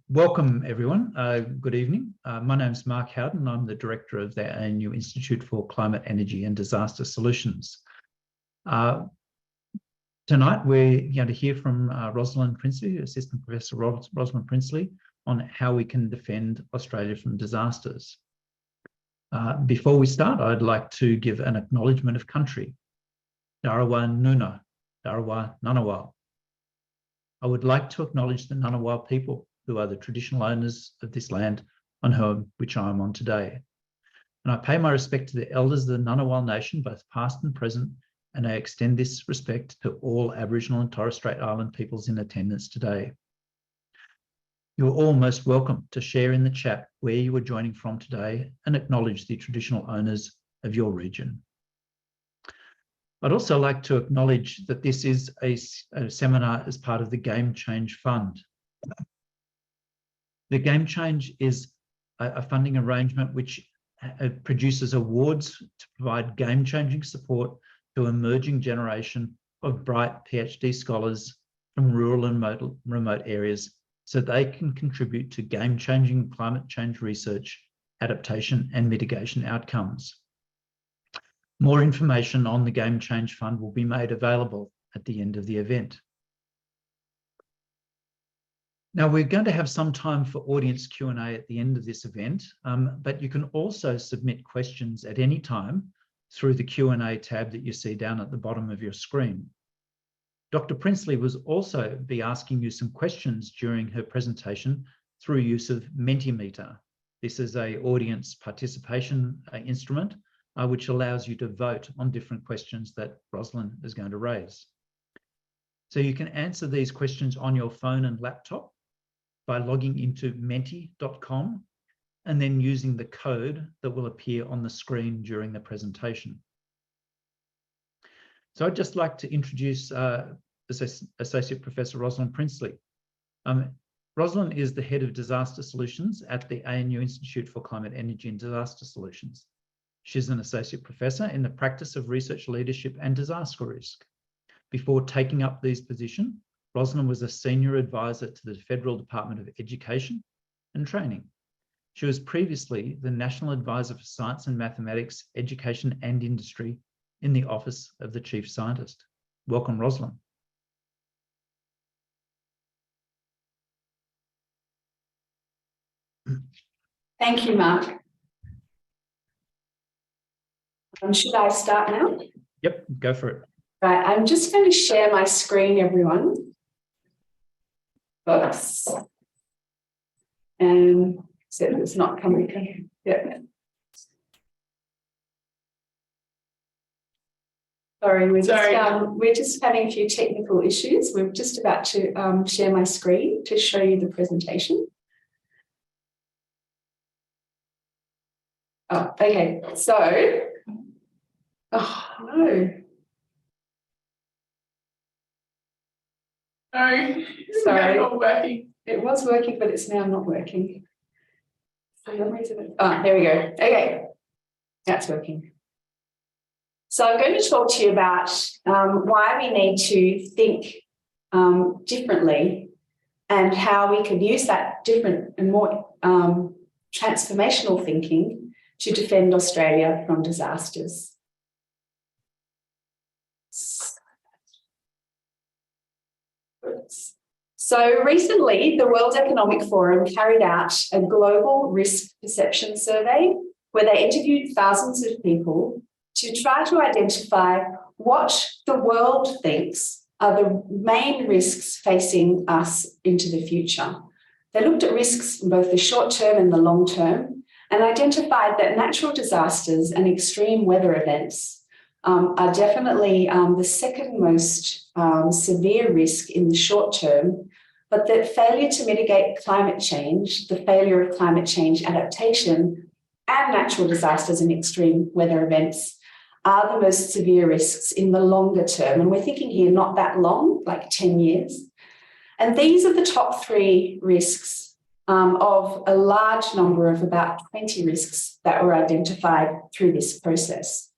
Welcome everyone. Good evening. My name is Mark Howden. I'm the director of the ANU Institute for Climate, Energy and Disaster Solutions. Tonight we're going to hear from Roslyn Prinsley, Assistant Professor Roslyn Prinsley, on how we can defend Australia from disasters. Before we start, I'd like to give an acknowledgement of country. Darawa Nuna, Darawa Ngunnawal. I would like to acknowledge the Ngunnawal people, who are the traditional owners of this land on which I am on today. And I pay my respect to the elders of the Ngunnawal Nation, both past and present, and I extend this respect to all Aboriginal and Torres Strait Island peoples in attendance today. You are all most welcome to share in the chat where you are joining from today and acknowledge the traditional owners of your region. I'd also like to acknowledge that this is a seminar as part of the Game Change Fund. The Game Change is a funding arrangement which produces awards to provide game-changing support to an emerging generation of bright PhD scholars from rural and remote areas so they can contribute to game-changing climate change research, adaptation and mitigation outcomes. More information on the Game Change Fund will be made available at the end of the event. Now, we're going to have some time for audience Q&A at the end of this event, but you can also submit questions at any time through the Q&A tab that you see down at the bottom of your screen. Dr. Prinsley will also be asking you some questions during her presentation through use of Mentimeter. This is an audience participation instrument which allows you to vote on different questions that Roslyn is going to raise. So you can answer these questions on your phone and laptop by logging into menti.com and then using the code that will appear on the screen during the presentation. So I'd just like to introduce Associate Professor Roslyn Prinsley. Roslyn is the Head of Disaster Solutions at the ANU Institute for Climate, Energy and Disaster Solutions. She's an Associate Professor in the practice of research leadership and disaster risk. Before taking up this position, Roslyn was a Senior Advisor to the Federal Department of Education and Training. She was previously the National Advisor for Science and Mathematics, Education and Industry in the Office of the Chief Scientist. Welcome, Roslyn. Thank you, Mark. Should I start now? Yep, go for it. Right, I'm just going to share my screen, everyone. Oops. And so it's not coming. Yeah. Sorry, we're just having a few technical issues. We're just about to share my screen to show you the presentation. Oh, okay. So, oh no. No, sorry, not working. It was working, but it's now not working. For some reason, there we go. Okay, that's working. So I'm going to talk to you about why we need to think differently and how we can use that different and more transformational thinking to defend Australia from disasters. So recently, the World Economic Forum carried out a global risk perception survey where they interviewed thousands of people to try to identify what the world thinks are the main risks facing us into the future. They looked at risks in both the short term and the long term and identified that natural disasters and extreme weather events are definitely the second most severe risk in the short term, but that failure to mitigate climate change, the failure of climate change adaptation, and natural disasters and extreme weather events are the most severe risks in the longer term. And we're thinking here not that long, like 10 years. And these are the top 3 risks of a large number of about 20 risks that were identified through this process.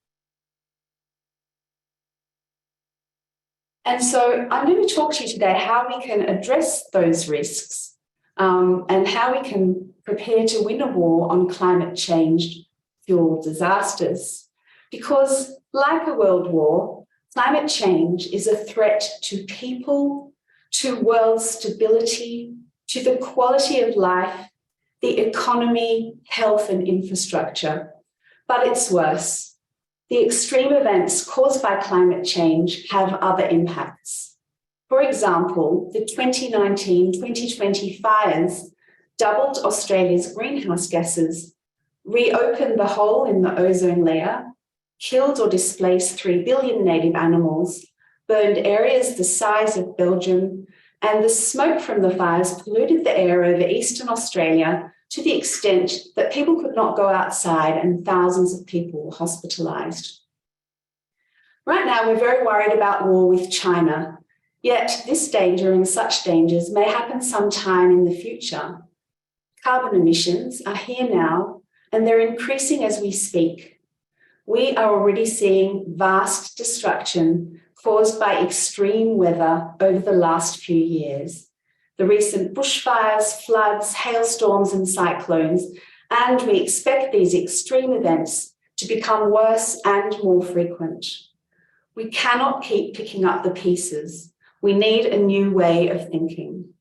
And so I'm going to talk to you today how we can address those risks and how we can prepare to win a war on climate change-fueled disasters. Because like a world war, climate change is a threat to people, to world stability, to the quality of life, the economy, health and infrastructure. But it's worse. The extreme events caused by climate change have other impacts. For example, the 2019-2020 fires doubled Australia's greenhouse gases, reopened the hole in the ozone layer, killed or displaced 3 billion native animals, burned areas the size of Belgium, and the smoke from the fires polluted the air over eastern Australia to the extent that people could not go outside and thousands of people were hospitalised. Right now, we're very worried about war with China, yet this danger and such dangers may happen sometime in the future. Carbon emissions are here now, and they're increasing as we speak. We are already seeing vast destruction caused by extreme weather over the last few years. The recent bushfires, floods, hailstorms and cyclones, and we expect these extreme events to become worse and more frequent. We cannot keep picking up the pieces. We need a new way of thinking.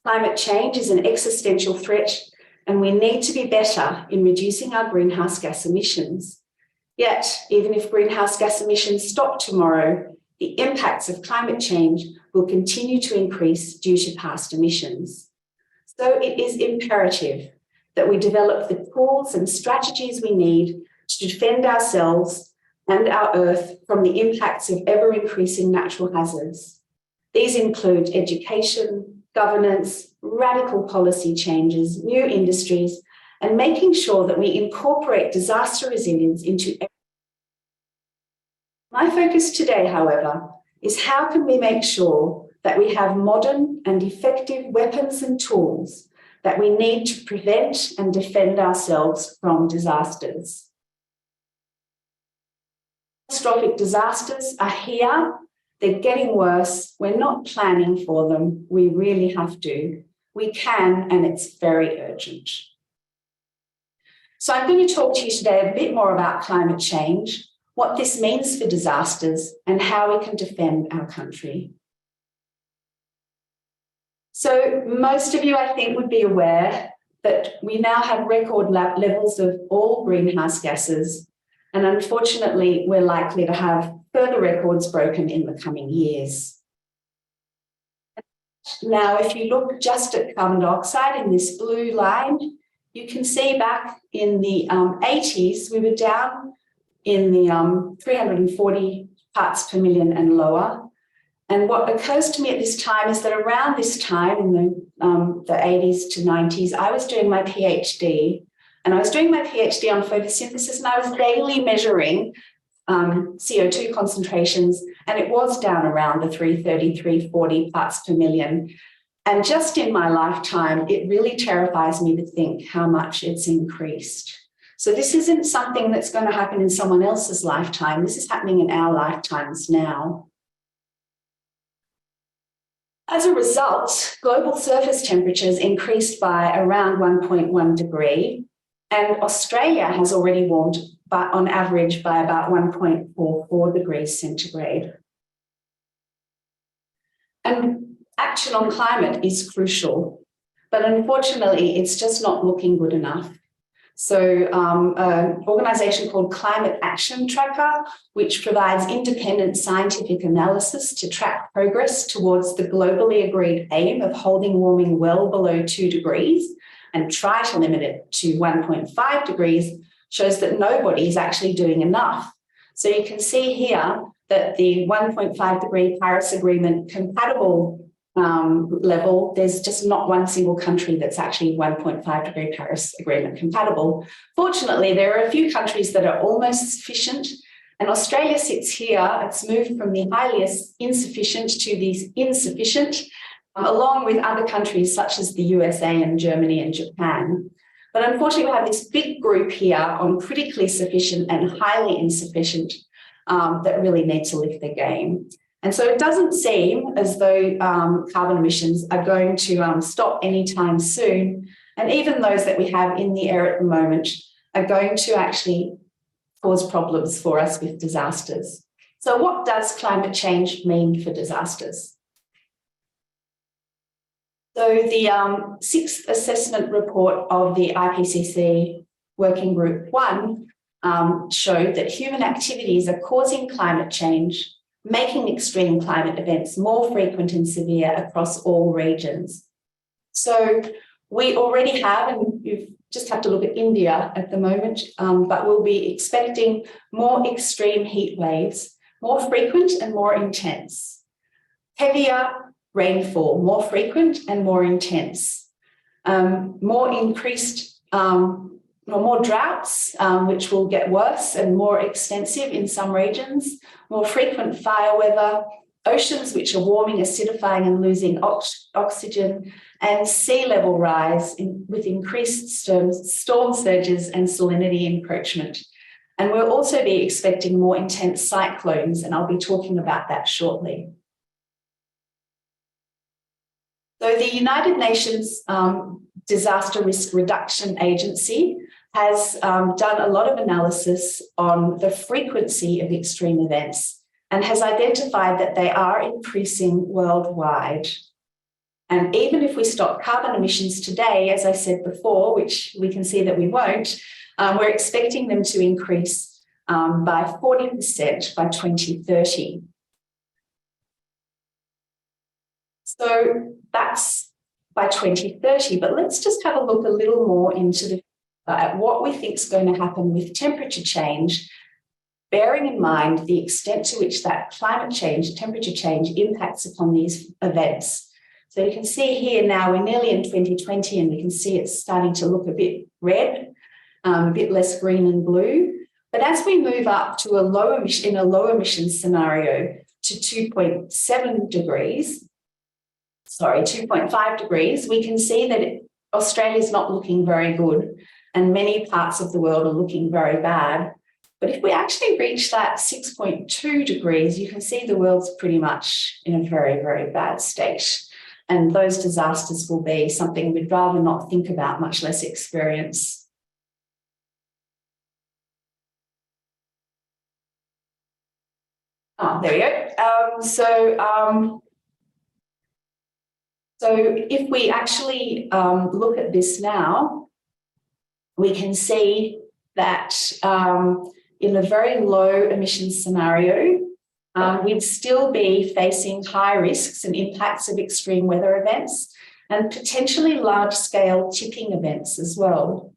Climate change is an existential threat, and we need to be better in reducing our greenhouse gas emissions. Yet, even if greenhouse gas emissions stop tomorrow, the impacts of climate change will continue to increase due to past emissions. So it is imperative that we develop the tools and strategies we need to defend ourselves and our Earth from the impacts of ever-increasing natural hazards. These include education, governance, radical policy changes, new industries, and making sure that we incorporate disaster resilience into. My focus today, however, is how can we make sure that we have modern and effective weapons and tools that we need to prevent and defend ourselves from disasters. Catastrophic disasters are here, they're getting worse, we're not planning for them, we really have to. We can, and it's very urgent. So I'm going to talk to you today a bit more about climate change, what this means for disasters, and how we can defend our country. So most of you, I think, would be aware that we now have record levels of all greenhouse gases, and unfortunately, we're likely to have further records broken in the coming years. Now, if you look just at carbon dioxide in this blue line, you can see back in the 80s, we were down in the 340 parts per million and lower. And what occurs to me at this time is that around this time, in the 80s to 90s, I was doing my PhD. And I was doing my PhD on photosynthesis, and I was daily measuring CO2 concentrations, and it was down around the 330, 340 parts per million. And just in my lifetime, it really terrifies me to think how much it's increased. So this isn't something that's going to happen in someone else's lifetime. This is happening in our lifetimes now. As a result, global surface temperatures increased by around 1.1 degree, and Australia has already warmed on average by about 1.44 degrees centigrade. And action on climate is crucial, but unfortunately, it's just not looking good enough. So an organisation called Climate Action Tracker, which provides independent scientific analysis to track progress towards the globally agreed aim of holding warming well below 2 degrees and try to limit it to 1.5 degrees, shows that nobody is actually doing enough. So you can see here that the 1.5 degree Paris Agreement compatible level, there's just not one single country that's actually 1.5 degree Paris Agreement compatible. Fortunately, there are a few countries that are almost sufficient, and Australia sits here. It's moved from the highly insufficient to the insufficient, along with other countries such as the USA and Germany and Japan. But unfortunately, we have this big group here on critically sufficient and highly insufficient that really need to lift their game. And so it doesn't seem as though carbon emissions are going to stop anytime soon. And even those that we have in the air at the moment are going to actually cause problems for us with disasters. So what does climate change mean for disasters? So the sixth assessment report of the IPCC Working Group 1 showed that human activities are causing climate change, making extreme climate events more frequent and severe across all regions. So we already have, and you just have to look at India at the moment, but we'll be expecting more extreme heat waves, more frequent and more intense. Heavier rainfall, more frequent and more intense. More droughts, which will get worse and more extensive in some regions, more frequent fire weather, oceans which are warming, acidifying and losing oxygen, and sea level rise with increased storm surges and salinity encroachment. And we'll also be expecting more intense cyclones, and I'll be talking about that shortly. So the United Nations Disaster Risk Reduction Agency has done a lot of analysis on the frequency of extreme events and has identified that they are increasing worldwide. And even if we stop carbon emissions today, as I said before, which we can see that we won't, we're expecting them to increase by 40% by 2030. So that's by 2030, but let's just have a look a little more into at what we think is going to happen with temperature change, bearing in mind the extent to which that climate change, temperature change, impacts upon these events. So you can see here now we're nearly in 2020 and we can see it's starting to look a bit red, a bit less green and blue. But as we move up to a low emission scenario to 2.5 degrees, we can see that Australia's not looking very good and many parts of the world are looking very bad. But if we actually reach that 6.2 degrees, you can see the world's pretty much in a very, very bad state. And those disasters will be something we'd rather not think about, much less experience. Oh, there we go. So if we actually look at this now, we can see that in a very low emission scenario, we'd still be facing high risks and impacts of extreme weather events and potentially large-scale tipping events as well.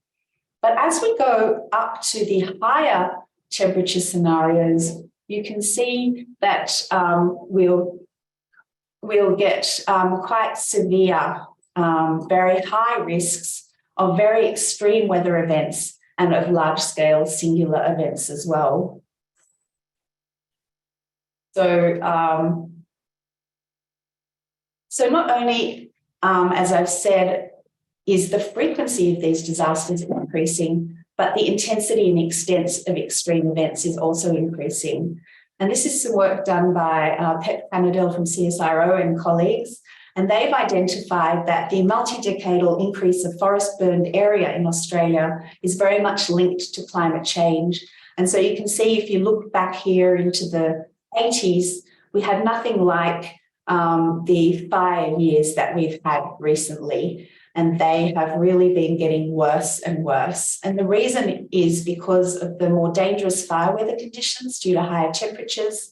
But as we go up to the higher temperature scenarios, you can see that we'll get quite severe, very high risks of very extreme weather events and of large-scale singular events as well. So not only, as I've said, is the frequency of these disasters increasing, but the intensity and extent of extreme events is also increasing. And this is some work done by Pep Panadel from CSIRO and colleagues, and they've identified that the multi-decadal increase of forest burned area in Australia is very much linked to climate change. And so you can see if you look back here into the 80s, we had nothing like the fire years that we've had recently, and they have really been getting worse and worse. And the reason is because of the more dangerous fire weather conditions due to higher temperatures,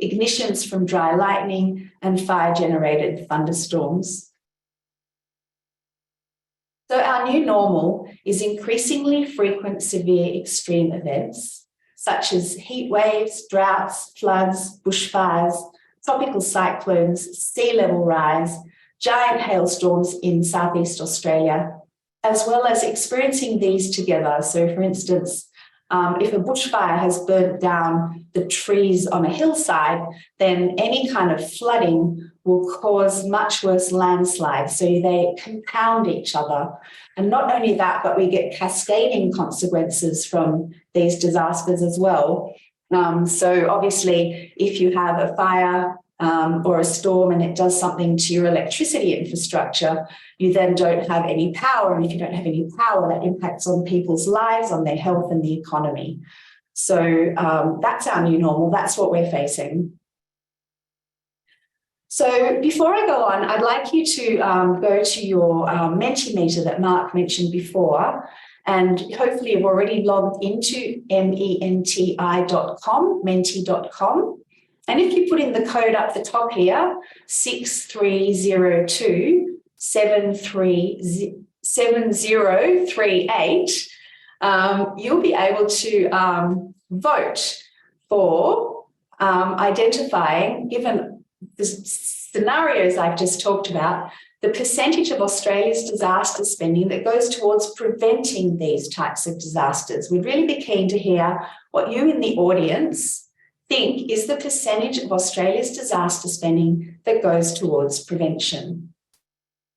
ignitions from dry lightning, and fire-generated thunderstorms. So our new normal is increasingly frequent severe extreme events, such as heat waves, droughts, floods, bushfires, tropical cyclones, sea level rise, giant hailstorms in Southeast Australia, as well as experiencing these together. So for instance, if a bushfire has burnt down the trees on a hillside, then any kind of flooding will cause much worse landslides. So they compound each other. And not only that, but we get cascading consequences from these disasters as well. So obviously, if you have a fire or a storm and it does something to your electricity infrastructure, you then don't have any power. And if you don't have any power, that impacts on people's lives, on their health and the economy. So that's our new normal. That's what we're facing. So before I go on, I'd like you to go to your Mentimeter that Mark mentioned before, and hopefully you've already logged into menti.com, menti.com. And if you put in the code up the top here, 6302 7038, you'll be able to vote for identifying, given the scenarios I've just talked about, the percentage of Australia's disaster spending that goes towards preventing these types of disasters. We'd really be keen to hear what you in the audience think is the percentage of Australia's disaster spending that goes towards prevention.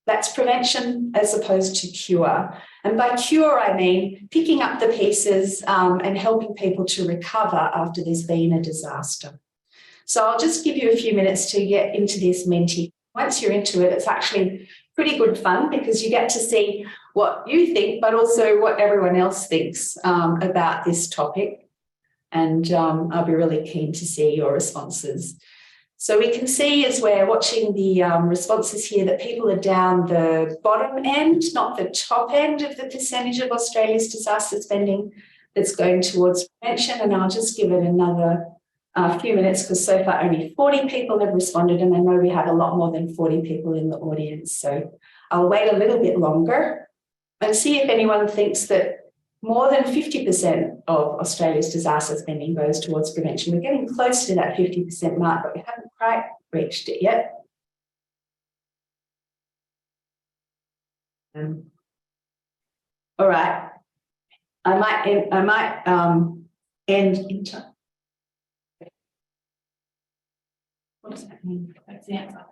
That's prevention as opposed to cure. And by cure, I mean picking up the pieces and helping people to recover after there's been a disaster. So I'll just give you a few minutes to get into this Menti. Once you're into it, it's actually pretty good fun because you get to see what you think, but also what everyone else thinks about this topic. And I'll be really keen to see your responses. So we can see as we're watching the responses here that people are down the bottom end, not the top end of the percentage of Australia's disaster spending that's going towards prevention. And I'll just give it another few minutes because so far only 40 people have responded, and I know we have a lot more than 40 people in the audience. So I'll wait a little bit longer and see if anyone thinks that more than 50% of Australia's disaster spending goes towards prevention. We're getting close to that 50% mark, but we haven't quite reached it yet. All right. I might end in time. What does that mean? That's the answer.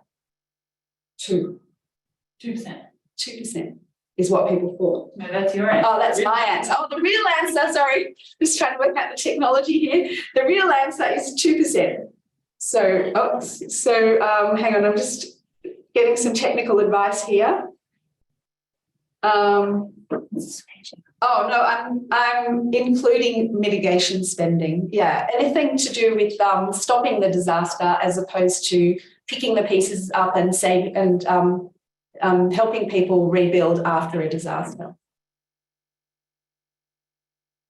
2%. 2% is what people thought. No, that's your answer. Oh, that's my answer. Oh, the real answer, sorry, just trying to work out the technology here. The real answer is 2%. So, hang on, I'm just getting some technical advice here. Oh no, I'm including mitigation spending. Yeah, anything to do with stopping the disaster as opposed to picking the pieces up and saving and helping people rebuild after a disaster.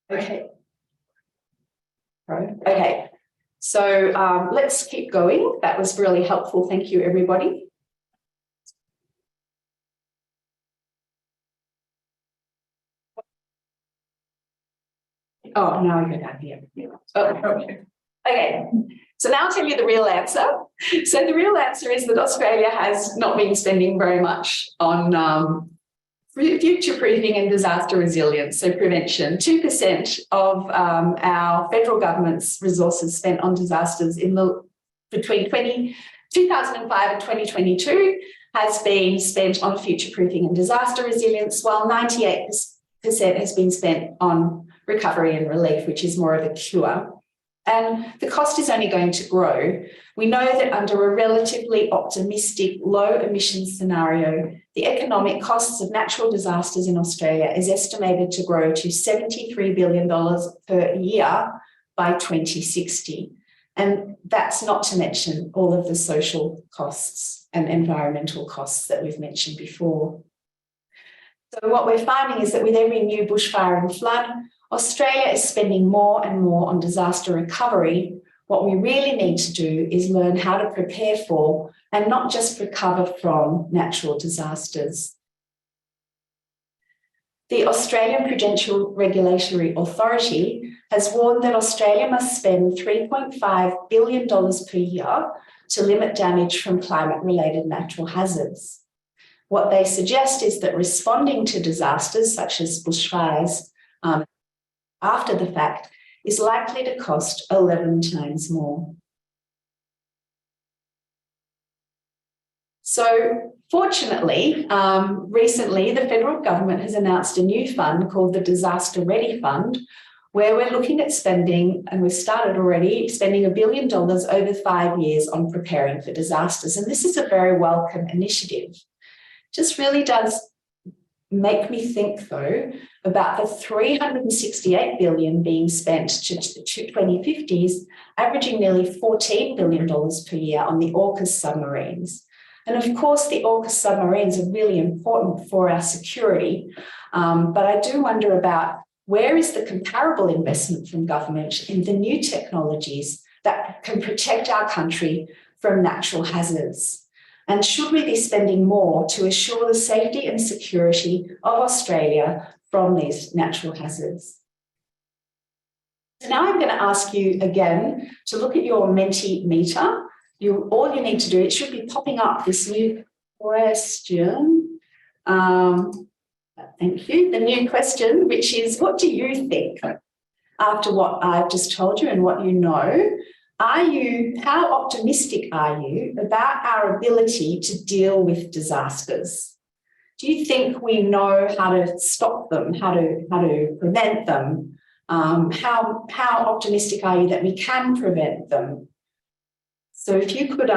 Okay. Okay. So let's keep going. That was really helpful. Thank you, everybody. Oh, now I go down here. Oh, okay. So now I'll tell you the real answer. So the real answer is that Australia has not been spending very much on future-proofing and disaster resilience, so prevention. 2% of our federal government's resources spent on disasters between 2005 and 2022 has been spent on future-proofing and disaster resilience, while 98% has been spent on recovery and relief, which is more of a cure. And the cost is only going to grow. We know that under a relatively optimistic low emissions scenario, the economic costs of natural disasters in Australia is estimated to grow to $73 billion per year by 2060. And that's not to mention all of the social costs and environmental costs that we've mentioned before. So what we're finding is that with every new bushfire and flood, Australia is spending more and more on disaster recovery. What we really need to do is learn how to prepare for and not just recover from natural disasters. The Australian Prudential Regulatory Authority has warned that Australia must spend $3.5 billion per year to limit damage from climate-related natural hazards. What they suggest is that responding to disasters such as bushfires after the fact is likely to cost 11 times more. So fortunately, recently the federal government has announced a new fund called the Disaster Ready Fund, where we're looking at spending, and we've started already, spending $1 billion over 5 years on preparing for disasters. And this is a very welcome initiative. Just really does make me think, though, about the $368 billion being spent to 2050s, averaging nearly $14 billion per year on the AUKUS submarines. And of course, the AUKUS submarines are really important for our security, but I do wonder about where is the comparable investment from government in the new technologies that can protect our country from natural hazards? And should we be spending more to assure the safety and security of Australia from these natural hazards? So now I'm going to ask you again to look at your Mentimeter. All you need to do, it should be popping up this new question. Thank you. The new question, which is, what do you think after what I've just told you and what you know? How optimistic are you about our ability to deal with disasters? Do you think we know how to stop them, how to prevent them? How optimistic are you that we can prevent them? So if you could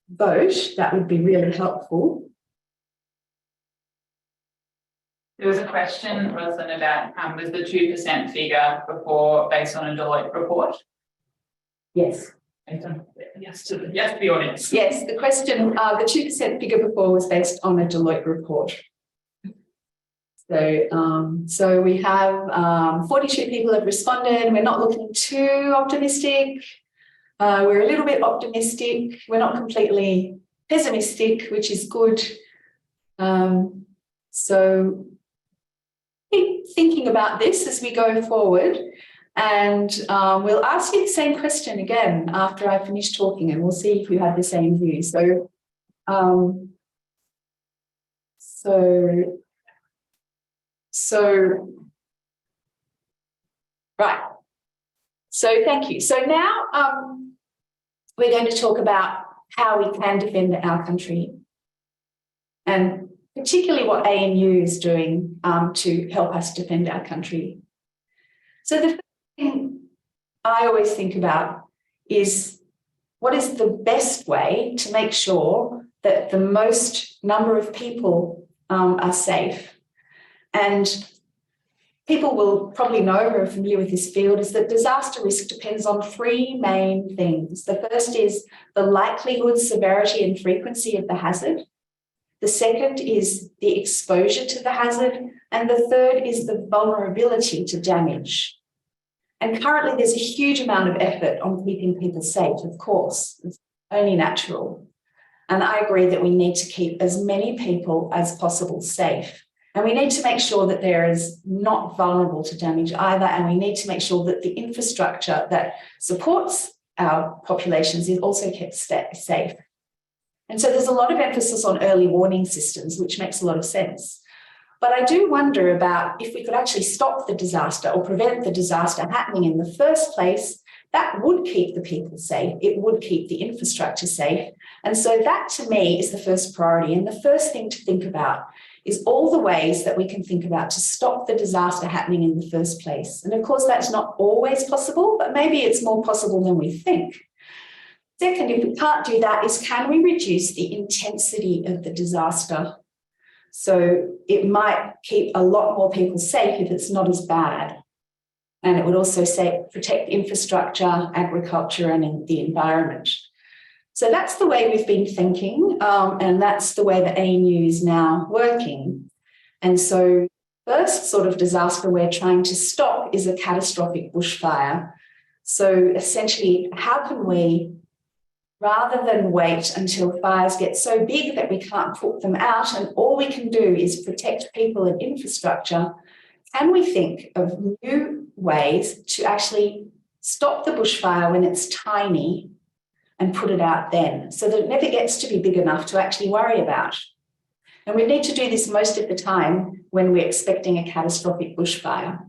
vote, that would be really helpful. There was a question, Roslyn, about was the 2% figure before based on a Deloitte report? Yes. Yes to the audience. Yes, the question, the 2% figure before was based on a Deloitte report. So we have 42 people have responded. We're not looking too optimistic. We're a little bit optimistic. We're not completely pessimistic, which is good. So keep thinking about this as we go forward. And we'll ask you the same question again after I finish talking, and we'll see if you have the same view. Right. So thank you. So now we're going to talk about how we can defend our country, and particularly what ANU is doing to help us defend our country. So the first thing I always think about is, what is the best way to make sure that the most number of people are safe? And people will probably know, who are familiar with this field, is that disaster risk depends on 3 main things. The first is the likelihood, severity, and frequency of the hazard. The second is the exposure to the hazard. And the third is the vulnerability to damage. And currently there's a huge amount of effort on keeping people safe, of course. It's only natural. And I agree that we need to keep as many people as possible safe. And we need to make sure that there is not vulnerable to damage either. And we need to make sure that the infrastructure that supports our populations is also kept safe. And so there's a lot of emphasis on early warning systems, which makes a lot of sense. But I do wonder about if we could actually stop the disaster or prevent the disaster happening in the first place. That would keep the people safe. It would keep the infrastructure safe. And so that, to me, is the first priority. And the first thing to think about is all the ways that we can think about to stop the disaster happening in the first place. And of course, that's not always possible, but maybe it's more possible than we think. Second, if we can't do that, is can we reduce the intensity of the disaster? So it might keep a lot more people safe if it's not as bad. And it would also protect infrastructure, agriculture, and the environment. So that's the way we've been thinking, and that's the way that ANU is now working. And so first sort of disaster we're trying to stop is a catastrophic bushfire. So essentially, how can we, rather than wait until fires get so big that we can't put them out and all we can do is protect people and infrastructure, can we think of new ways to actually stop the bushfire when it's tiny and put it out then, so that it never gets to be big enough to actually worry about? And we need to do this most of the time when we're expecting a catastrophic bushfire.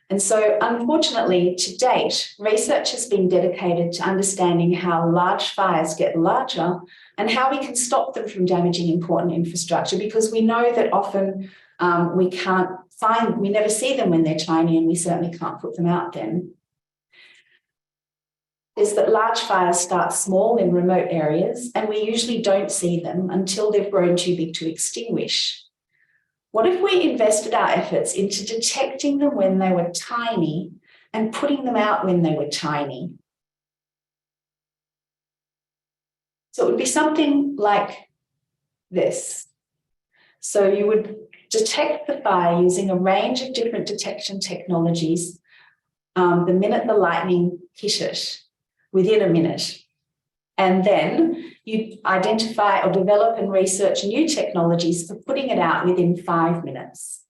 And so, unfortunately, to date, research has been dedicated to understanding how large fires get larger and how we can stop them from damaging important infrastructure, because we know that often we never see them when they're tiny, and we certainly can't put them out then. Is that large fires start small in remote areas, and we usually don't see them until they've grown too big to extinguish. What if we invested our efforts into detecting them when they were tiny and putting them out when they were tiny? So it would be something like this. So you would detect the fire using a range of different detection technologies the minute the lightning hit it, within a minute. And then you identify or develop and research new technologies for putting it out within 5 minutes.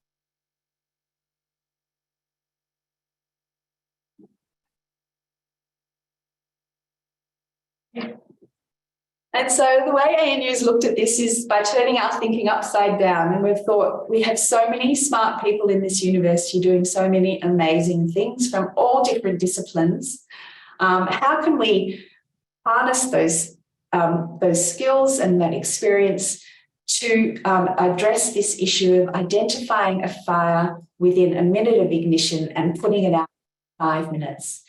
And so the way ANU's looked at this is by turning our thinking upside down. And we've thought we have so many smart people in this university doing so many amazing things from all different disciplines. How can we harness those skills and that experience to address this issue of identifying a fire within a minute of ignition and putting it out in 5 minutes?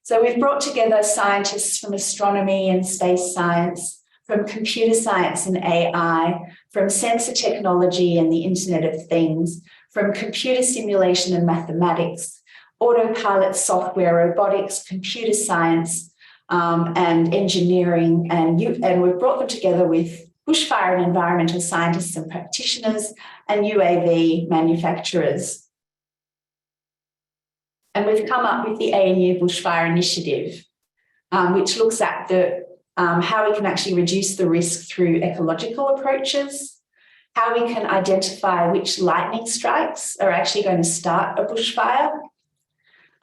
So we've brought together scientists from astronomy and space science, from computer science and AI, from sensor technology and the Internet of Things, from computer simulation and mathematics, autopilot software, robotics, computer science, and engineering, and we've brought them together with bushfire and environmental scientists and practitioners and UAV manufacturers. And we've come up with the ANU Bushfire Initiative, which looks at how we can actually reduce the risk through ecological approaches, how we can identify which lightning strikes are actually going to start a bushfire,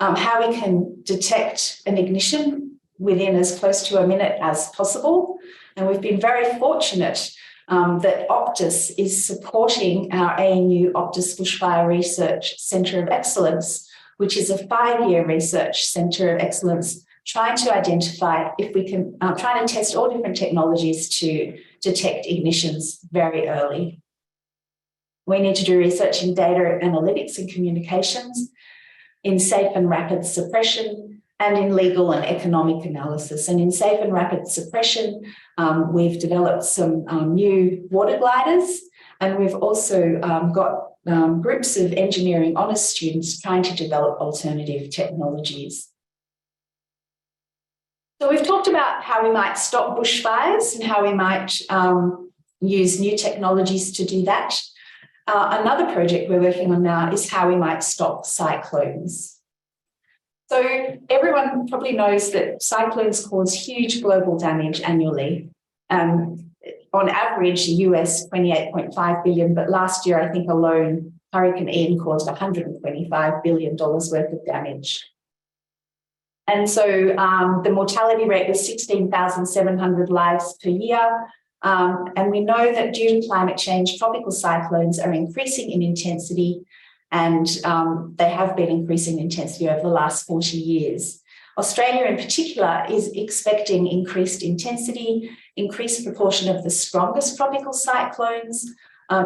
how we can detect an ignition within as close to a minute as possible. And we've been very fortunate that Optus is supporting our ANU Optus Bushfire Research Centre of Excellence, which is a 5-year research centre of excellence, trying to identify if we can, trying to test all different technologies to detect ignitions very early. We need to do research in data analytics and communications, in safe and rapid suppression, and in legal and economic analysis. And in safe and rapid suppression, we've developed some new water gliders, and we've also got groups of engineering honours students trying to develop alternative technologies. So we've talked about how we might stop bushfires and how we might use new technologies to do that. Another project we're working on now is how we might stop cyclones. So everyone probably knows that cyclones cause huge global damage annually. On average, US $28.5 billion, but last year, I think alone, Hurricane Ian caused $125 billion worth of damage. And so the mortality rate was 16,700 lives per year. And we know that due to climate change, tropical cyclones are increasing in intensity, and they have been increasing in intensity over the last 40 years. Australia in particular is expecting increased intensity, increased proportion of the strongest tropical cyclones,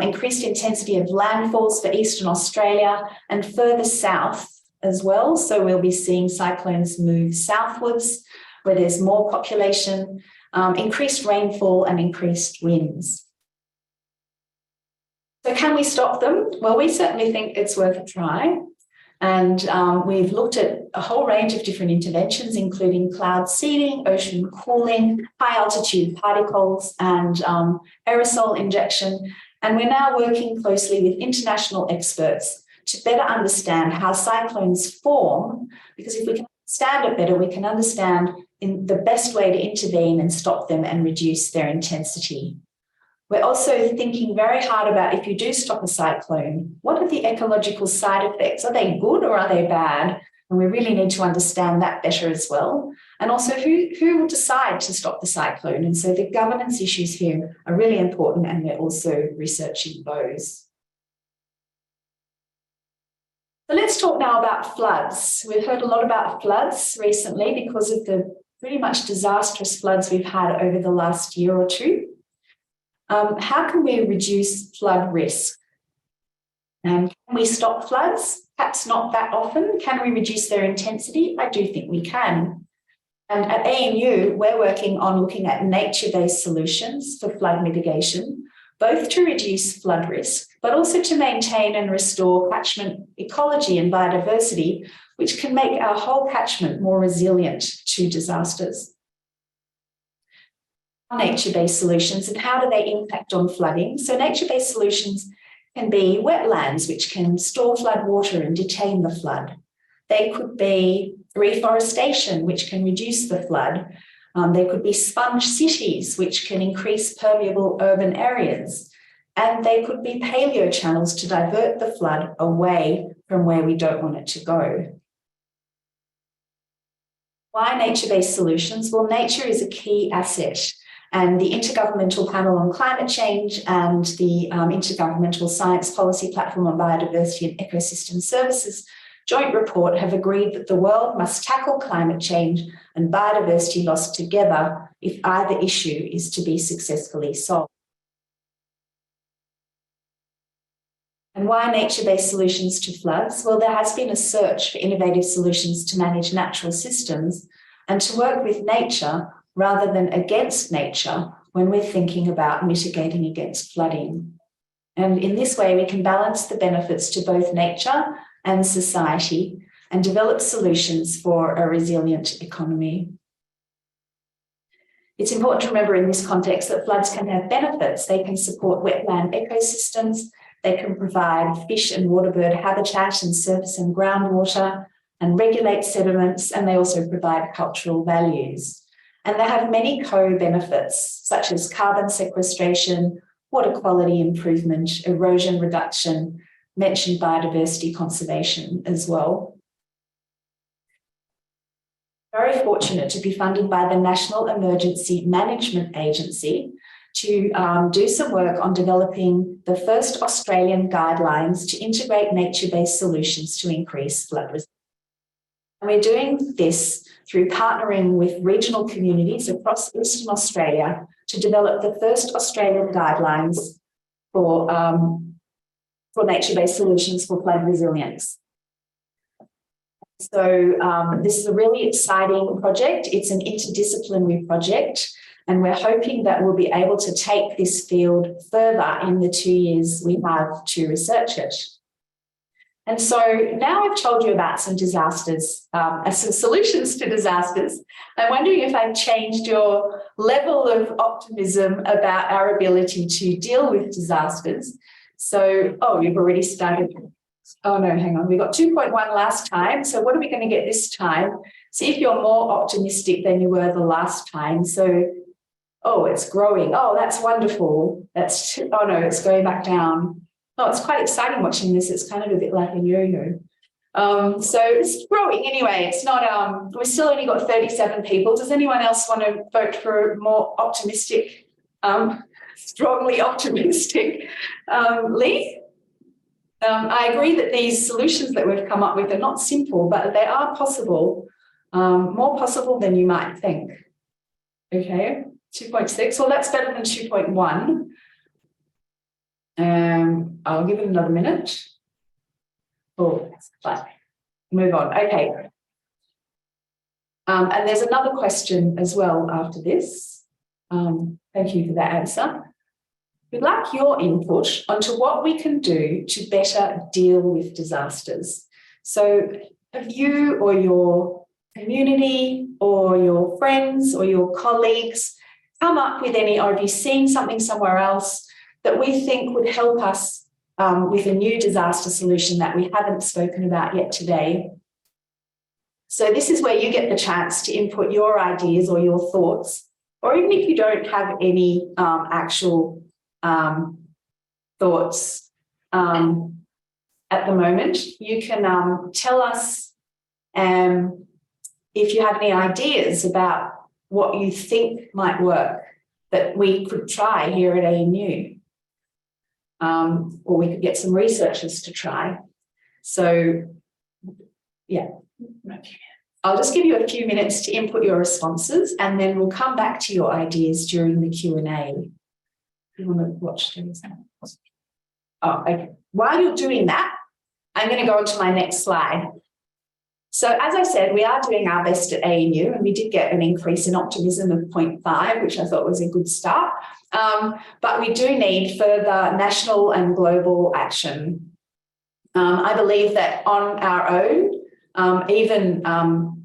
increased intensity of landfalls for eastern Australia and further south as well. So we'll be seeing cyclones move southwards where there's more population, increased rainfall and increased winds. So can we stop them? Well, we certainly think it's worth a try. And we've looked at a whole range of different interventions, including cloud seeding, ocean cooling, high altitude particles, and aerosol injection. And we're now working closely with international experts to better understand how cyclones form, because if we can understand it better, we can understand the best way to intervene and stop them and reduce their intensity. We're also thinking very hard about, if you do stop a cyclone, what are the ecological side effects? Are they good or are they bad? And we really need to understand that better as well. And also who will decide to stop the cyclone? And so the governance issues here are really important, and we're also researching those. So let's talk now about floods. We've heard a lot about floods recently because of the pretty much disastrous floods we've had over the last year or two. How can we reduce flood risk? Can we stop floods? Perhaps not that often. Can we reduce their intensity? I do think we can. And at ANU, we're working on looking at nature-based solutions for flood mitigation, both to reduce flood risk, but also to maintain and restore catchment ecology and biodiversity, which can make our whole catchment more resilient to disasters. Nature-based solutions, and how do they impact on flooding? So nature-based solutions can be wetlands, which can store flood water and detain the flood. They could be reforestation, which can reduce the flood. There could be sponge cities, which can increase permeable urban areas. And they could be paleo channels to divert the flood away from where we don't want it to go. Why nature-based solutions? Well, nature is a key asset. And the Intergovernmental Panel on Climate Change and the Intergovernmental Science Policy Platform on Biodiversity and Ecosystem Services joint report have agreed that the world must tackle climate change and biodiversity loss together if either issue is to be successfully solved. And why nature-based solutions to floods? Well, there has been a search for innovative solutions to manage natural systems and to work with nature rather than against nature when we're thinking about mitigating against flooding. And in this way, we can balance the benefits to both nature and society and develop solutions for a resilient economy. It's important to remember in this context that floods can have benefits. They can support wetland ecosystems, they can provide fish and waterbird habitat and surface and groundwater and regulate sediments, and they also provide cultural values. And they have many co-benefits, such as carbon sequestration, water quality improvement, erosion reduction, mentioned biodiversity conservation as well. Very fortunate to be funded by the National Emergency Management Agency to do some work on developing the first Australian guidelines to integrate nature-based solutions to increase flood resilience. And we're doing this through partnering with regional communities across Eastern Australia to develop the first Australian guidelines for nature-based solutions for flood resilience. So this is a really exciting project. It's an interdisciplinary project, and we're hoping that we'll be able to take this field further in the 2 years we have to research it. And so now I've told you about some disasters, some solutions to disasters. I'm wondering if I've changed your level of optimism about our ability to deal with disasters. So, oh, you've already started. Oh no, hang on. We got 2.1 last time. So what are we going to get this time? See if you're more optimistic than you were the last time. So, oh, it's growing. Oh, that's wonderful. Oh no, it's going back down. Oh, it's quite exciting watching this. It's kind of a bit like a yo-yo. So it's growing anyway. It's not, we've still only got 37 people. Does anyone else want to vote for a more optimistic, strongly optimistic Lee? I agree that these solutions that we've come up with are not simple, but they are possible, more possible than you might think. Okay, 2.6. Well, that's better than 2.1. I'll give it another minute. Oh, fine. Move on. Okay. And there's another question as well after this. Thank you for that answer. We'd like your input onto what we can do to better deal with disasters. So have you or your community or your friends or your colleagues come up with any, or have you seen something somewhere else that we think would help us with a new disaster solution that we haven't spoken about yet today? So this is where you get the chance to input your ideas or your thoughts, or even if you don't have any actual thoughts at the moment, you can tell us if you have any ideas about what you think might work that we could try here at ANU. Or we could get some researchers to try. So, yeah, I'll just give you a few minutes to input your responses, and then we'll come back to your ideas during the Q&A. You want to watch things? Oh, okay, while you're doing that, I'm going to go on to my next slide. So as I said, we are doing our best at ANU, and we did get an increase in optimism of 0.5, which I thought was a good start. But we do need further national and global action. I believe that on our own, even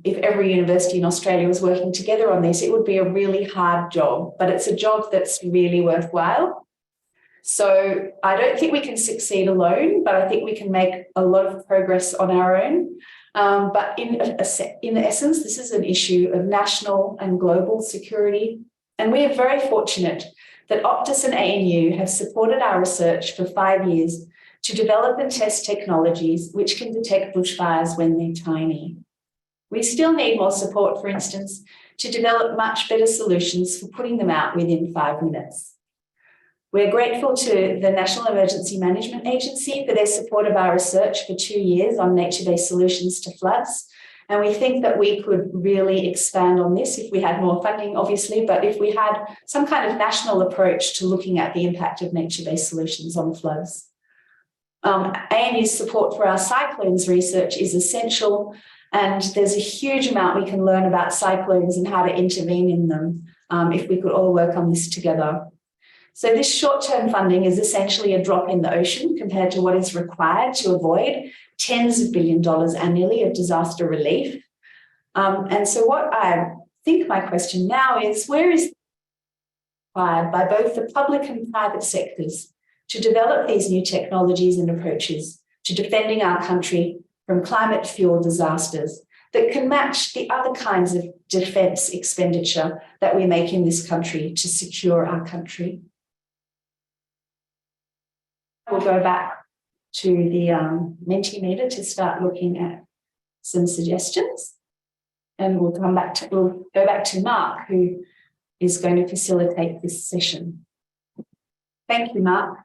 if every university in Australia was working together on this, it would be a really hard job, but it's a job that's really worthwhile. So I don't think we can succeed alone, but I think we can make a lot of progress on our own. But in essence, this is an issue of national and global security. And we are very fortunate that Optus and ANU have supported our research for 5 years to develop and test technologies which can detect bushfires when they're tiny. We still need more support, for instance, to develop much better solutions for putting them out within 5 minutes. We're grateful to the National Emergency Management Agency for their support of our research for 2 years on nature-based solutions to floods. And we think that we could really expand on this if we had more funding, obviously, but if we had some kind of national approach to looking at the impact of nature-based solutions on floods. ANU's support for our cyclones research is essential, and there's a huge amount we can learn about cyclones and how to intervene in them if we could all work on this together. So this short-term funding is essentially a drop in the ocean compared to what is required to avoid tens of billions of dollars annually of disaster relief. And so what I think my question now is, where is required by both the public and private sectors to develop these new technologies and approaches to defending our country from climate-fueled disasters that can match the other kinds of defence expenditure that we make in this country to secure our country? We'll go back to the Mentimeter to start looking at some suggestions, and we'll go back to Mark, who is going to facilitate this session. Thank you, Mark.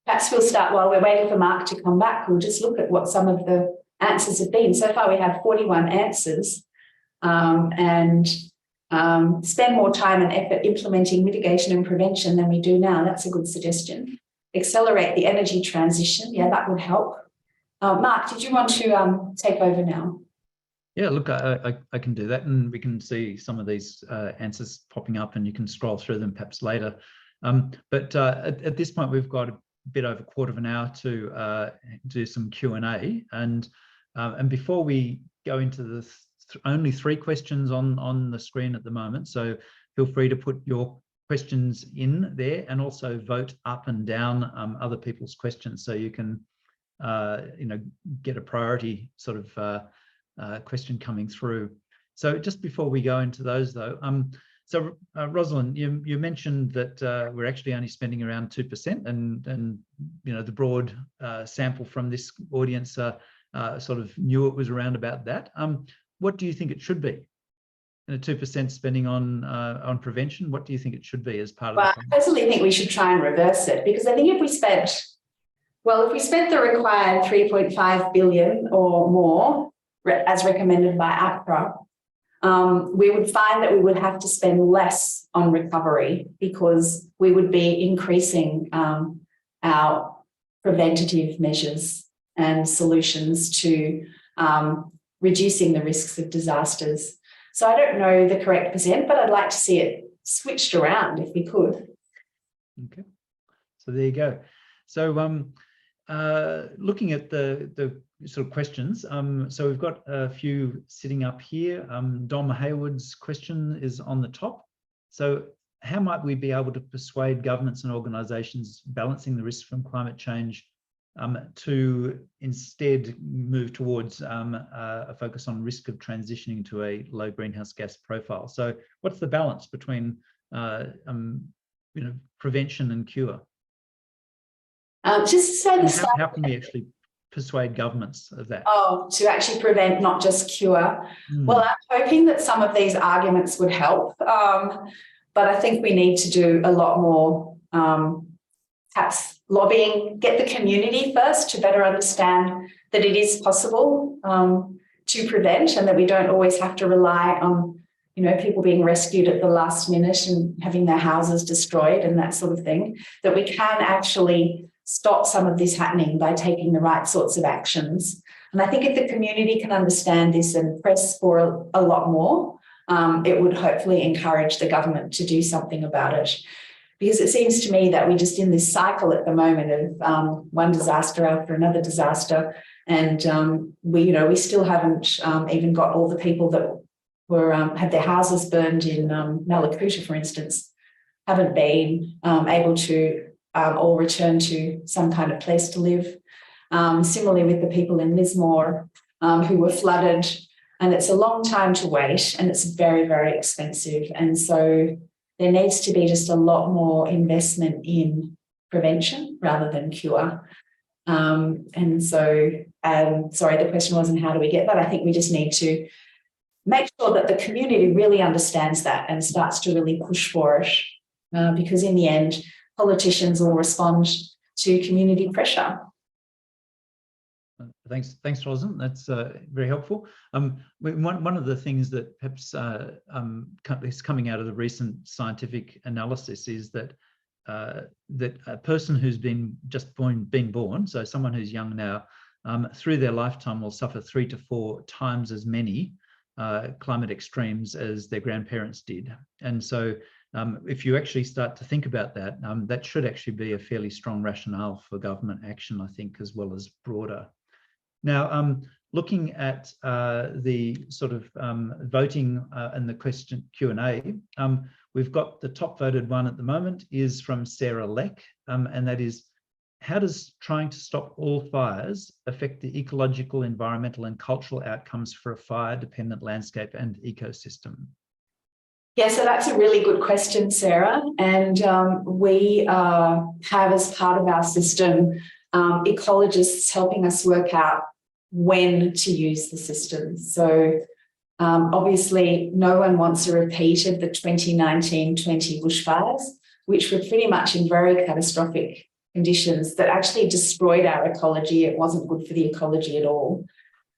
Perhaps we'll start while we're waiting for Mark to come back. We'll just look at what some of the answers have been. So far, we have 41 answers, and spend more time and effort implementing mitigation and prevention than we do now. That's a good suggestion. Accelerate the energy transition. Yeah, that would help. Mark, did you want to take over now? Yeah, look, I can do that, and we can see some of these answers popping up, and you can scroll through them perhaps later. But at this point, we've got a bit over a quarter of an hour to do some Q&A, and before we go into the only 3 questions on the screen at the moment, so feel free to put your questions in there and also vote up and down other people's questions, so you can get a priority sort of question coming through. So just before we go into those though, Roslyn, you mentioned that we're actually only spending around 2%, and the broad sample from this audience sort of knew it was around about that. What do you think it should be? And a 2% spending on prevention, what do you think it should be as part of the plan? I personally think we should try and reverse it, because I think if we spent the required 3.5 billion or more, as recommended by APRA, we would find that we would have to spend less on recovery, because we would be increasing our preventative measures and solutions to reducing the risks of disasters. So I don't know the correct percent, but I'd like to see it switched around if we could. Okay, so there you go. So looking at the sort of questions, so we've got a few sitting up here. Dom Hayward's question is on the top. So how might we be able to persuade governments and organisations balancing the risks from climate change to instead move towards a focus on risk of transitioning to a low greenhouse gas profile? So what's the balance between prevention and cure? Just to say the how can we actually persuade governments of that? Oh, to actually prevent, not just cure. Well, I'm hoping that some of these arguments would help, but I think we need to do a lot more, perhaps lobbying, get the community first to better understand that it is possible to prevent, and that we don't always have to rely on you know, people being rescued at the last minute and having their houses destroyed and that sort of thing, that we can actually stop some of this happening by taking the right sorts of actions. And I think if the community can understand this and press for a lot more, it would hopefully encourage the government to do something about it. Because it seems to me that we're just in this cycle at the moment of one disaster after another disaster, and we still haven't even got all the people that were had their houses burned in Malakuta, for instance, haven't been able to all return to some kind of place to live. Similarly with the people in Lismore who were flooded, and it's a long time to wait, and it's very, very expensive. And so there needs to be just a lot more investment in prevention rather than cure. And so, sorry, the question wasn't how do we get that? I think we just need to make sure that the community really understands that and starts to really push for it, because in the end, politicians will respond to community pressure. Thanks, Roslyn. That's very helpful. One of the things that perhaps is coming out of the recent scientific analysis is that that a person who's been born, so someone who's young now, through their lifetime will suffer 3 to 4 times as many climate extremes as their grandparents did. And so if you actually start to think about that, that should actually be a fairly strong rationale for government action, I think, as well as broader. Now, looking at the sort of voting and the question Q&A, we've got the top voted one at the moment is from Sarah Leck, and that is, how does trying to stop all fires affect the ecological, environmental and cultural outcomes for a fire-dependent landscape and ecosystem? Yeah, so that's a really good question, Sarah. And we have, as part of our system, ecologists helping us work out when to use the system. So obviously no one wants a repeat of the 2019-20 bushfires, which were pretty much in very catastrophic conditions that actually destroyed our ecology. It wasn't good for the ecology at all.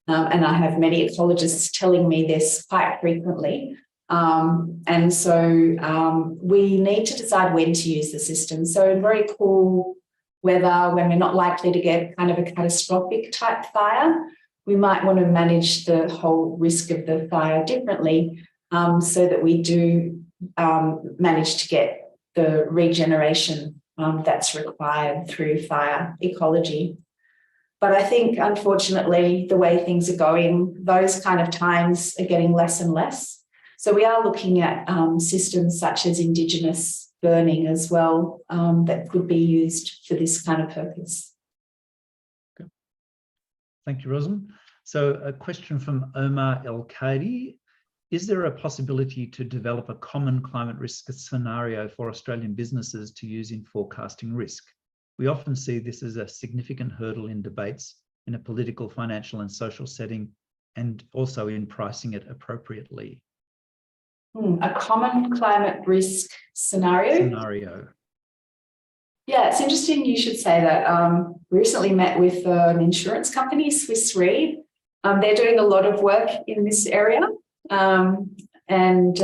And I have many ecologists telling me this quite frequently. And so we need to decide when to use the system. So in very cool weather, when we're not likely to get kind of a catastrophic type fire, we might want to manage the whole risk of the fire differently, so that we do manage to get the regeneration that's required through fire ecology. But I think, unfortunately, the way things are going, those kind of times are getting less and less. So we are looking at systems such as Indigenous burning as well, that could be used for this kind of purpose. Okay. Thank you, Roslyn. So a question from Omar El Khadi. Is there a possibility to develop a common climate risk scenario for Australian businesses to use in forecasting risk? We often see this as a significant hurdle in debates in a political, financial and social setting, and also in pricing it appropriately. A common climate risk scenario. Yeah, it's interesting you should say that. We recently met with an insurance company, Swiss Re. They're doing a lot of work in this area. And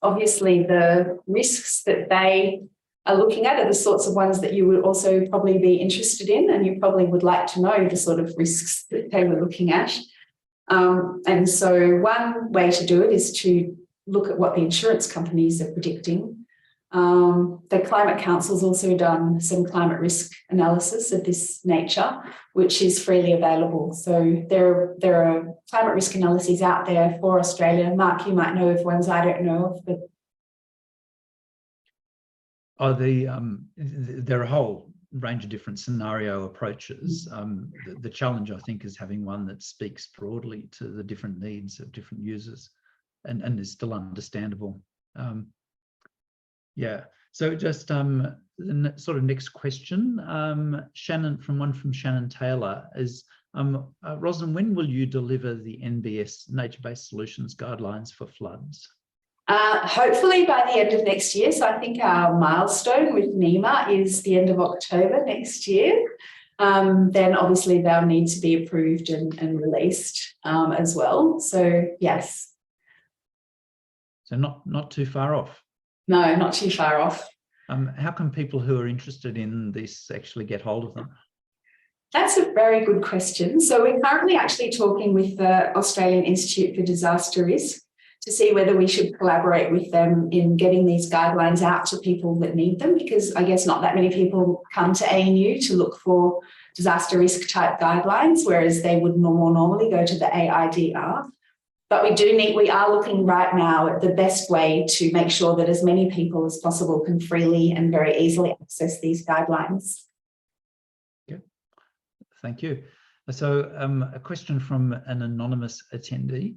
obviously the risks that they are looking at are the sorts of ones that you would also probably be interested in, and you probably would like to know the sort of risks that they were looking at. And so one way to do it is to look at what the insurance companies are predicting. The Climate Council's also done some climate risk analysis of this nature, which is freely available. So there are climate risk analyses out there for Australia. Mark, you might know of ones I don't know of, but there are a whole range of different scenario approaches. The challenge, I think, is having one that speaks broadly to the different needs of different users and is still understandable. Yeah, so just the sort of next question, Shannon, from Shannon Taylor is, Roslyn, when will you deliver the NBS nature-based solutions guidelines for floods? Hopefully by the end of next year. So I think our milestone with NEMA is the end of October next year. Then obviously they'll need to be approved and released as well. So yes. So not too far off. No, not too far off. How can people who are interested in this actually get hold of them? That's a very good question. So we're currently actually talking with the Australian Institute for Disaster Risk to see whether we should collaborate with them in getting these guidelines out to people that need them, because I guess not that many people come to ANU to look for disaster risk type guidelines, whereas they would more normally go to the AIDR. But we are looking right now at the best way to make sure that as many people as possible can freely and very easily access these guidelines. Okay. Thank you. So a question from an anonymous attendee.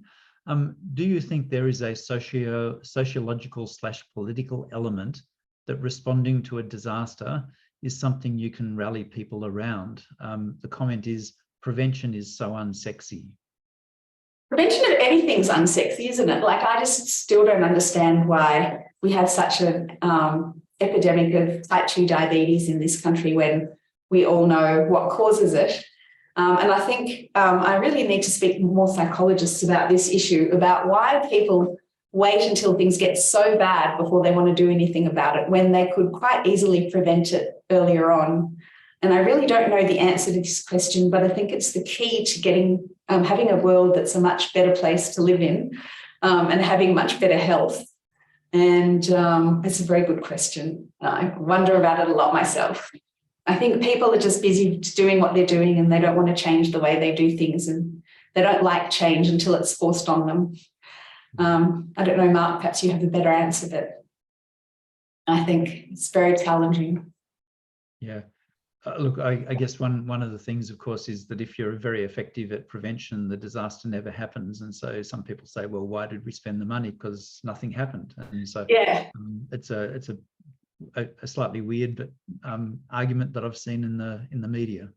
Do you think there is a sociological/political element that responding to a disaster is something you can rally people around? The comment is, prevention is so unsexy. Prevention of anything's unsexy, isn't it? Like, I just still don't understand why we have such an epidemic of type 2 diabetes in this country when we all know what causes it. And I think I really need to speak to more psychologists about this issue, about why people wait until things get so bad before they want to do anything about it, when they could quite easily prevent it earlier on. And I really don't know the answer to this question, but I think it's the key to getting having a world that's a much better place to live in, and having much better health. And it's a very good question. I wonder about it a lot myself. I think people are just busy doing what they're doing and they don't want to change the way they do things, and they don't like change until it's forced on them. I don't know, Mark, perhaps you have a better answer, but I think it's very challenging. Yeah. Look, I guess one of the things, of course, is that if you're very effective at prevention, the disaster never happens. And so some people say, well, why did we spend the money? Because nothing happened. And so yeah, it's a slightly weird but argument that I've seen in the media.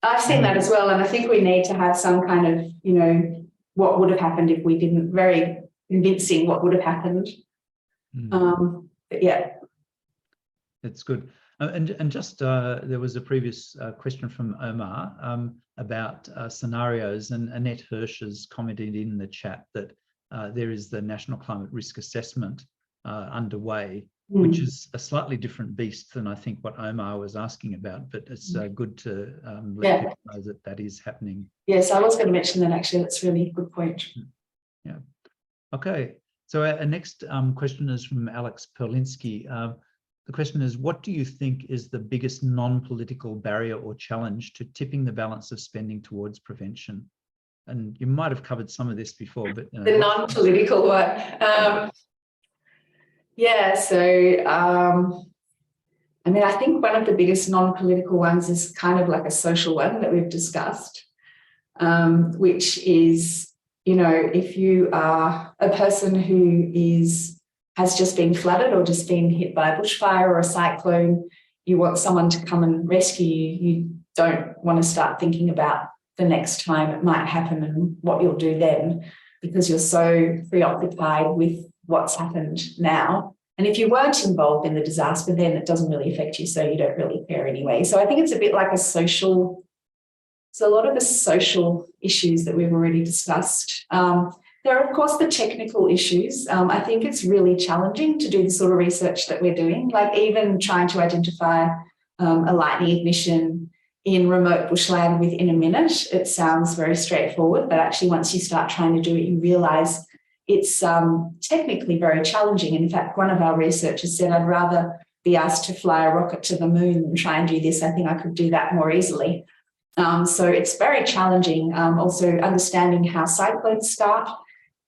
I've seen that as well. And I think we need to have some kind of, what would have happened if we didn't, very convincing what would have happened. But yeah. It's good. And just there was a previous question from Omar about scenarios, and Annette Hirsch has commented in the chat that there is the National Climate Risk Assessment underway, which is a slightly different beast than I think what Omar was asking about, but it's good to let people know that that is happening. Yes, I was going to mention that actually. That's really a good point. Yeah. Okay. So our next question is from Alex Perlinsky. The question is, what do you think is the biggest non-political barrier or challenge to tipping the balance of spending towards prevention? And you might have covered some of this before, but the non-political one. I mean, I think one of the biggest non-political ones is kind of like a social one that we've discussed, which is, if you are a person who has just been flooded or just been hit by a bushfire or a cyclone, you want someone to come and rescue you. You don't want to start thinking about the next time it might happen and what you'll do then, because you're so preoccupied with what's happened now. And if you weren't involved in the disaster, then it doesn't really affect you, so you don't really care anyway. So I think it's a bit like there's a lot of the social issues that we've already discussed. There are, of course, the technical issues. I think it's really challenging to do the sort of research that we're doing, like even trying to identify a lightning ignition in remote bushland within a minute. It sounds very straightforward, but actually once you start trying to do it, you realise it's technically very challenging. In fact, one of our researchers said, I'd rather be asked to fly a rocket to the moon than try and do this. I think I could do that more easily. So it's very challenging. Also understanding how cyclones start.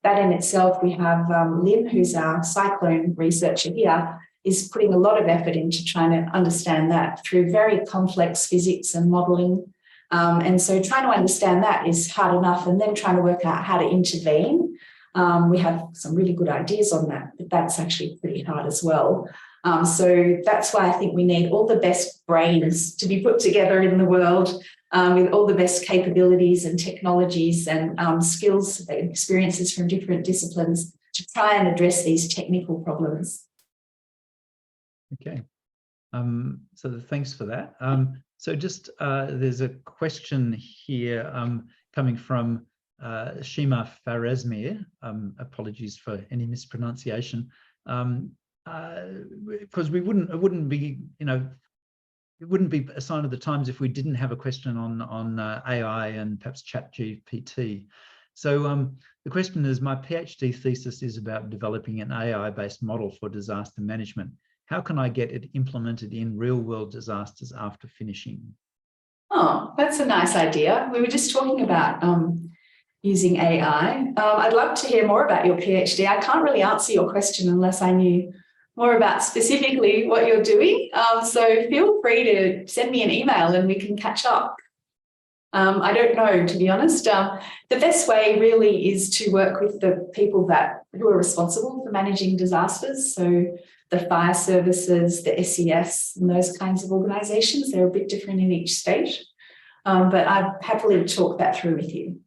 That in itself, we have Lynn, who's our cyclone researcher here, is putting a lot of effort into trying to understand that through very complex physics and modelling. And so trying to understand that is hard enough, and then trying to work out how to intervene. We have some really good ideas on that, but that's actually pretty hard as well. So that's why I think we need all the best brains to be put together in the world, with all the best capabilities and technologies and skills and experiences from different disciplines to try and address these technical problems. Okay. So thanks for that. So just there's a question here coming from Shima Farazmir, apologies for any mispronunciation, because it wouldn't be, it wouldn't be a sign of the times if we didn't have a question on AI and perhaps ChatGPT. So the question is, my PhD thesis is about developing an AI-based model for disaster management. How can I get it implemented in real-world disasters after finishing? Oh, that's a nice idea. We were just talking about using AI. I'd love to hear more about your PhD. I can't really answer your question unless I knew more about specifically what you're doing. So feel free to send me an email and we can catch up. I don't know, to be honest. The best way really is to work with the people who are responsible for managing disasters. So the fire services, the SES, and those kinds of organisations. They're a bit different in each state. But I'd happily talk that through with you.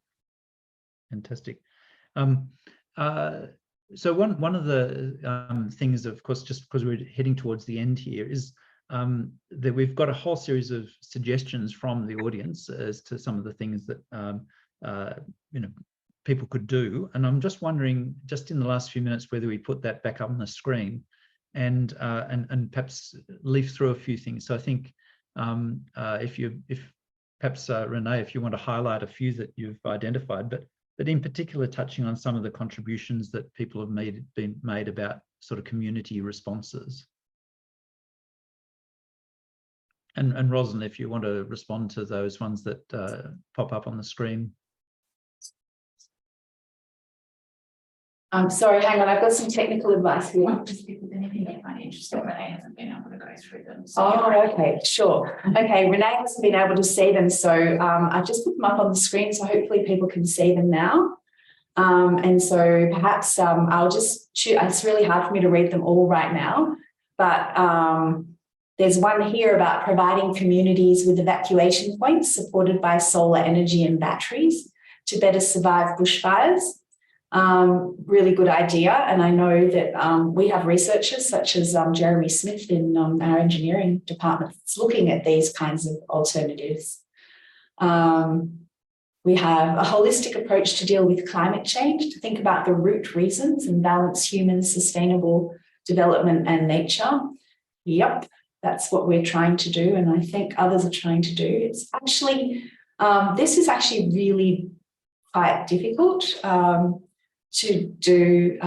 Fantastic. So one of the things, of course, just because we're heading towards the end here, is that we've got a whole series of suggestions from the audience as to some of the things that people could do. And I'm just wondering, just in the last few minutes, whether we put that back up on the screen and perhaps leaf through a few things. So I think if perhaps Renee, if you want to highlight a few that you've identified, but in particular touching on some of the contributions that people have been made about sort of community responses. And Roslyn, if you want to respond to those ones that pop up on the screen. Sorry, hang on, I've got some technical advice here. Just because anything they find interesting, Renee hasn't been able to go through them. So okay, sure. Okay, Renee hasn't been able to see them, so I've just put them up on the screen, so hopefully people can see them now. And so perhaps I'll just shoot. It's really hard for me to read them all right now, but there's one here about providing communities with evacuation points supported by solar energy and batteries to better survive bushfires. Really good idea. And I know that we have researchers such as Jeremy Smith in our engineering department that's looking at these kinds of alternatives. We have a holistic approach to deal with climate change, to think about the root reasons and balance human sustainable development and nature. Yep, that's what we're trying to do. And I think others are trying to do. It's actually, this is actually really quite difficult to do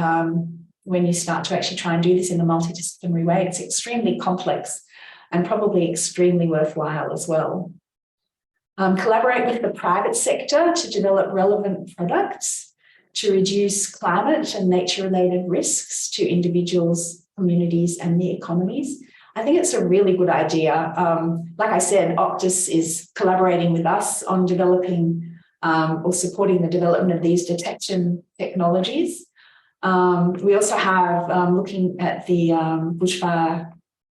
when you start to actually try and do this in a multidisciplinary way. It's extremely complex and probably extremely worthwhile as well. Collaborate with the private sector to develop relevant products to reduce climate and nature-related risks to individuals, communities, and the economies. I think it's a really good idea. Like I said, Optus is collaborating with us on developing or supporting the development of these detection technologies. We also have looking at the bushfire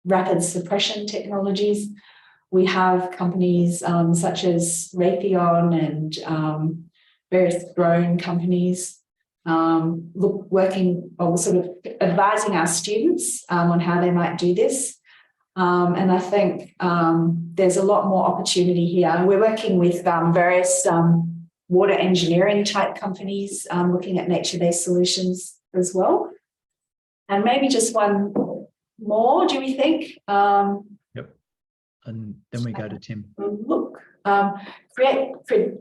rapid suppression technologies. We have companies such as Raytheon and various drone companies working or sort of advising our students on how they might do this. And I think there's a lot more opportunity here. We're working with various water engineering type companies looking at nature-based solutions as well. And maybe just one more, do we think? Yep. And then we go to Tim. Look, create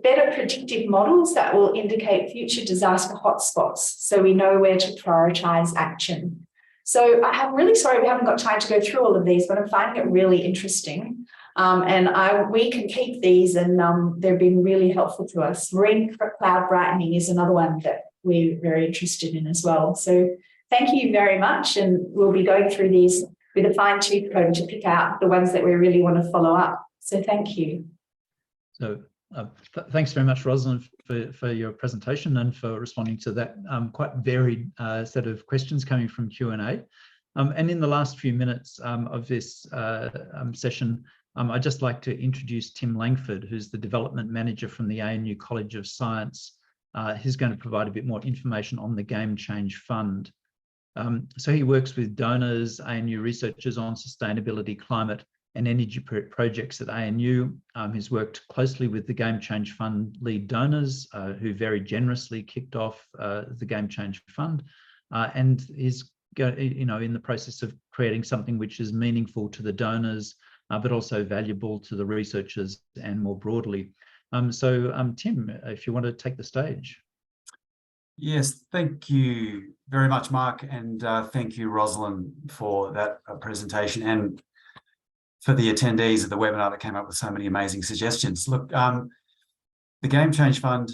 better predictive models that will indicate future disaster hotspots so we know where to prioritise action. So I'm really sorry we haven't got time to go through all of these, but I'm finding it really interesting. And we can keep these, and they've been really helpful to us. Marine cloud brightening is another one that we're very interested in as well. So thank you very much, and we'll be going through these with a fine-tooth comb to pick out the ones that we really want to follow up. So thank you. So thanks very much, Roslyn, for your presentation and for responding to that quite varied set of questions coming from Q&A. And in the last few minutes of this session, I'd just like to introduce Tim Langford, who's the Development Manager from the ANU College of Science. He's going to provide a bit more information on the Game Change Fund. So he works with donors, ANU researchers on sustainability, climate, and energy projects at ANU. He's worked closely with the Game Change Fund lead donors, who very generously kicked off the Game Change Fund, and is in the process of creating something which is meaningful to the donors, but also valuable to the researchers and more broadly. Tim, if you want to take the stage. Yes, thank you very much, Mark, and thank you, Roslyn, for that presentation, and for the attendees of the webinar that came up with so many amazing suggestions. Look, the Game Change Fund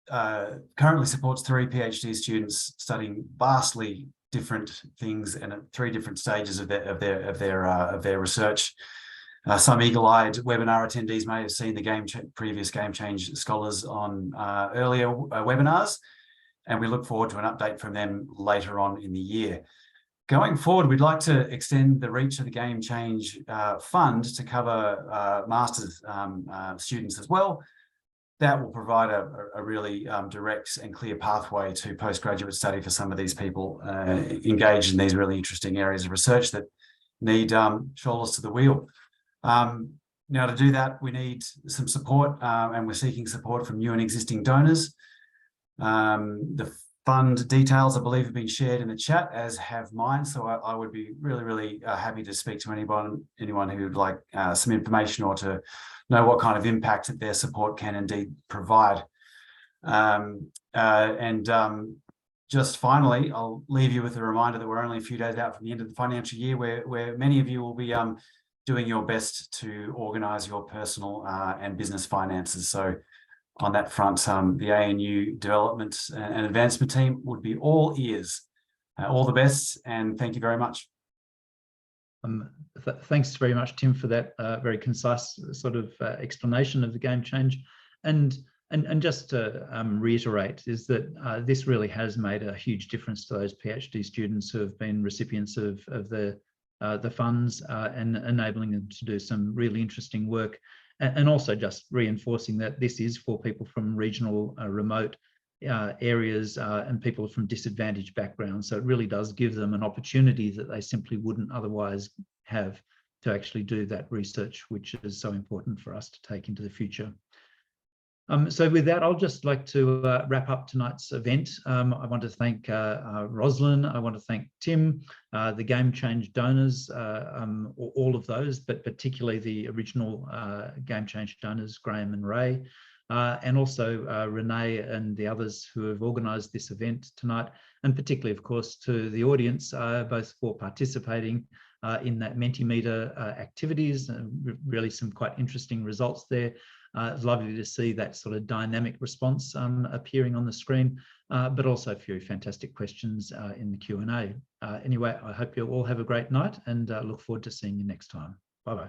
currently supports 3 PhD students studying vastly different things and at 3 different stages of their research. Some eagle-eyed webinar attendees may have seen the previous Game Change scholars on earlier webinars, and we look forward to an update from them later on in the year. Going forward, we'd like to extend the reach of the Game Change Fund to cover master's students as well. That will provide a really direct and clear pathway to postgraduate study for some of these people engaged in these really interesting areas of research that need shoulders to the wheel. Now, to do that, we need some support, and we're seeking support from new and existing donors. The fund details, I believe, have been shared in the chat, as have mine. So I would be really happy to speak to anyone who would like some information or to know what kind of impact that their support can indeed provide. Just finally, I'll leave you with a reminder that we're only a few days out from the end of the financial year, where many of you will be doing your best to organise your personal and business finances. So on that front, the ANU development and advancement team would be all ears. All the best, and thank you very much. Thanks very much, Tim, for that very concise sort of explanation of the Game Change. And just to reiterate, is that this really has made a huge difference to those PhD students who have been recipients of the funds, and enabling them to do some really interesting work, and also just reinforcing that this is for people from regional, remote areas, and people from disadvantaged backgrounds. So it really does give them an opportunity that they simply wouldn't otherwise have to actually do that research, which is so important for us to take into the future. So with that, I'll just like to wrap up tonight's event. I want to thank Roslyn, I want to thank Tim, the Game Change donors, all of those, but particularly the original Game Change donors, Graham and Ray, and also Renee and the others who have organised this event tonight, and particularly, of course, to the audience, both for participating in that Mentimeter activities, really some quite interesting results there. It's lovely to see that sort of dynamic response appearing on the screen, but also a few fantastic questions in the Q&A. Anyway, I hope you all have a great night, and look forward to seeing you next time. Bye-bye.